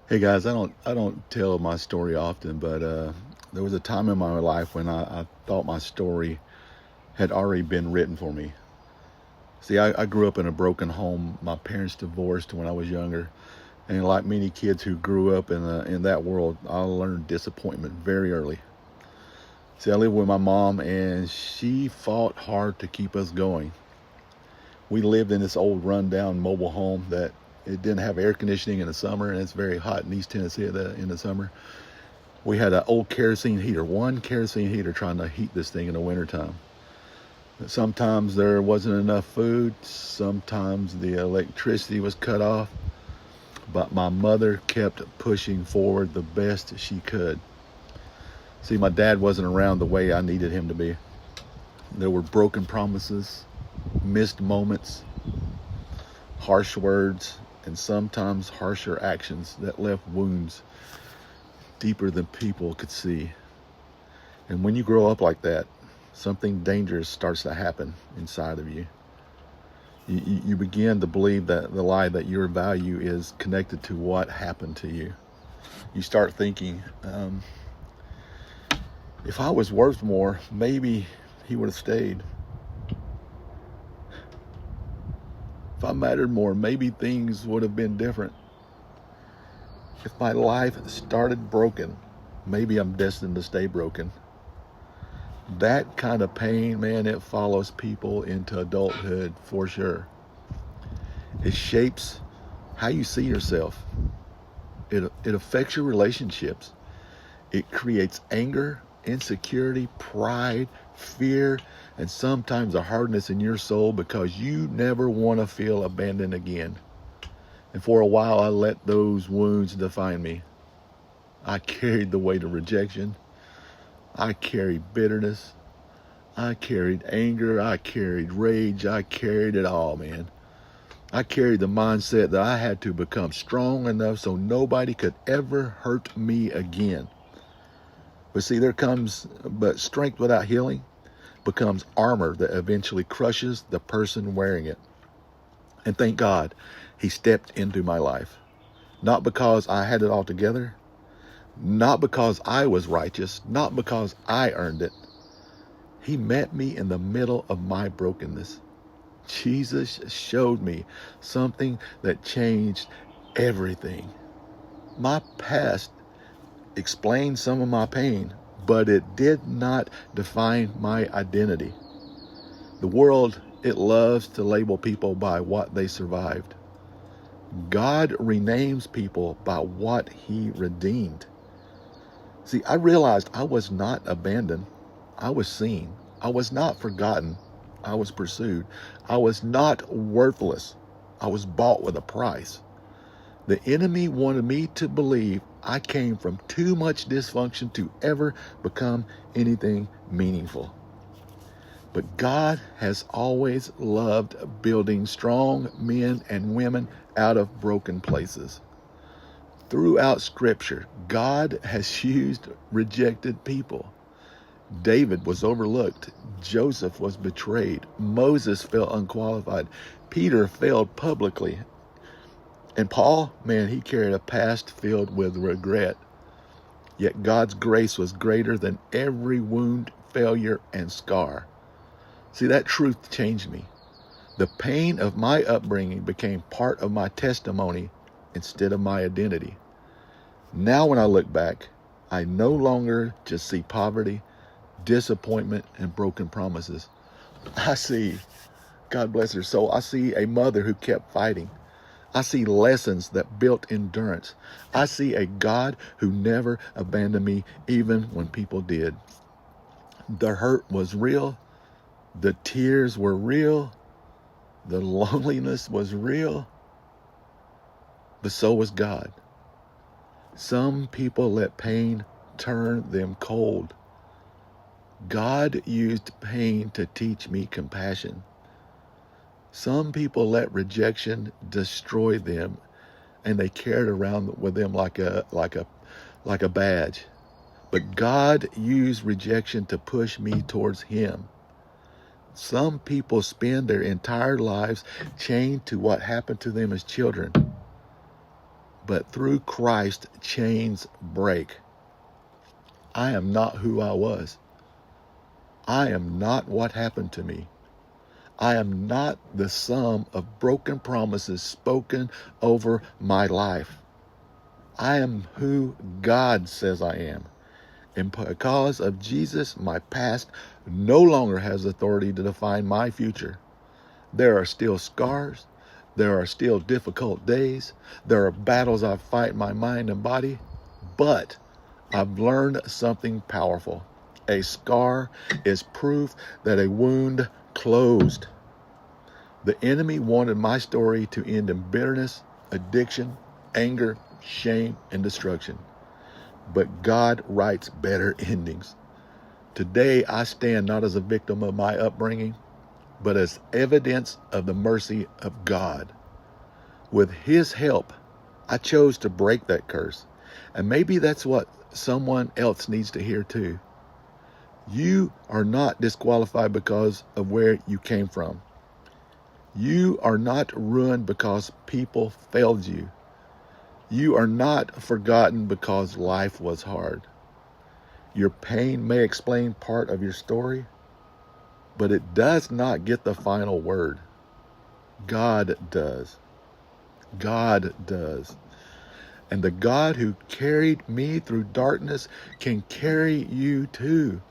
Hey guys, I don't tell my story often, but there was a time in my life when I thought my story had already been written for me. See, I grew up in a broken home. My parents divorced when I was younger, and like many kids who grew up in that world, I learned disappointment very early. See, I lived with my mom, and she fought hard to keep us going. We lived in this old rundown mobile home that it didn't have air conditioning in the summer, and it's very hot in East Tennessee in the summer. We had an old kerosene heater, one kerosene heater trying to heat this thing in the wintertime. Sometimes there wasn't enough food. Sometimes the electricity was cut off. But my mother kept pushing forward the best she could. See, my dad wasn't around the way I needed him to be. There were broken promises, missed moments, harsh words, and sometimes harsher actions that left wounds deeper than people could see. And when you grow up like that, something dangerous starts to happen inside of you. You begin to believe that the lie that your value is connected to what happened to you. You start thinking, if I was worth more, maybe he would have stayed. If I mattered more, maybe things would have been different. If my life started broken, maybe I'm destined to stay broken. That kind of pain, man, it follows people into adulthood for sure. It shapes how you see yourself. It affects your relationships. It creates anger, insecurity, pride, fear, and sometimes a hardness in your soul because you never want to feel abandoned again. And for a while, I let those wounds define me. I carried the weight of rejection. I carried bitterness. I carried anger. I carried rage. I carried it all, man. I carried the mindset that I had to become strong enough so nobody could ever hurt me again. But see, but strength without healing becomes armor that eventually crushes the person wearing it. And thank God he stepped into my life. Not because I had it all together, not because I was righteous, not because I earned it. He met me in the middle of my brokenness. Jesus showed me something that changed everything. My past explained some of my pain, but it did not define my identity. The world, it loves to label people by what they survived. God renames people by what he redeemed. See, I realized I was not abandoned. I was seen. I was not forgotten. I was pursued. I was not worthless. I was bought with a price. The enemy wanted me to believe I came from too much dysfunction to ever become anything meaningful. But God has always loved building strong men and women out of broken places. Throughout Scripture, God has used rejected people. David was overlooked. Joseph was betrayed. Moses felt unqualified. Peter failed publicly. And Paul, man, he carried a past filled with regret. Yet God's grace was greater than every wound, failure, and scar. See, that truth changed me. The pain of my upbringing became part of my testimony instead of my identity. Now when I look back, I no longer just see poverty, disappointment, and broken promises. I see, God bless her soul, I see a mother who kept fighting. I see lessons that built endurance. I see a God who never abandoned me even when people did. The hurt was real. The tears were real. The loneliness was real. But so was God. Some people let pain turn them cold. God used pain to teach me compassion. Some people let rejection destroy them, and they carried around with them like a badge. But God used rejection to push me towards him. Some people spend their entire lives chained to what happened to them as children. but through Christ, chains break. I am not who I was. I am not what happened to me. I am not the sum of broken promises spoken over my life. I am who God says I am. And because of Jesus, my past no longer has authority to define my future. There are still scars. There are still difficult days. There are battles I fight in my mind and body. But I've learned something powerful. A scar is proof that a wound closed. The enemy wanted my story to end in bitterness, addiction, anger, shame, and destruction. But God writes better endings. Today, I stand not as a victim of my upbringing, but as evidence of the mercy of God. With His help, I chose to break that curse. And maybe that's what someone else needs to hear too. You are not disqualified because of where you came from. You are not ruined because people failed you. You are not forgotten because life was hard. Your pain may explain part of your story, but it does not get the final word. God does. God does. And the God who carried me through darkness can carry you too.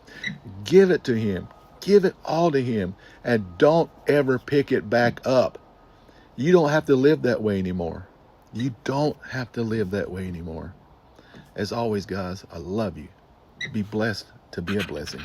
Give it to Him. Give it all to Him. And don't ever pick it back up. You don't have to live that way anymore. You don't have to live that way anymore. As always, guys, I love you. Be blessed to be a blessing.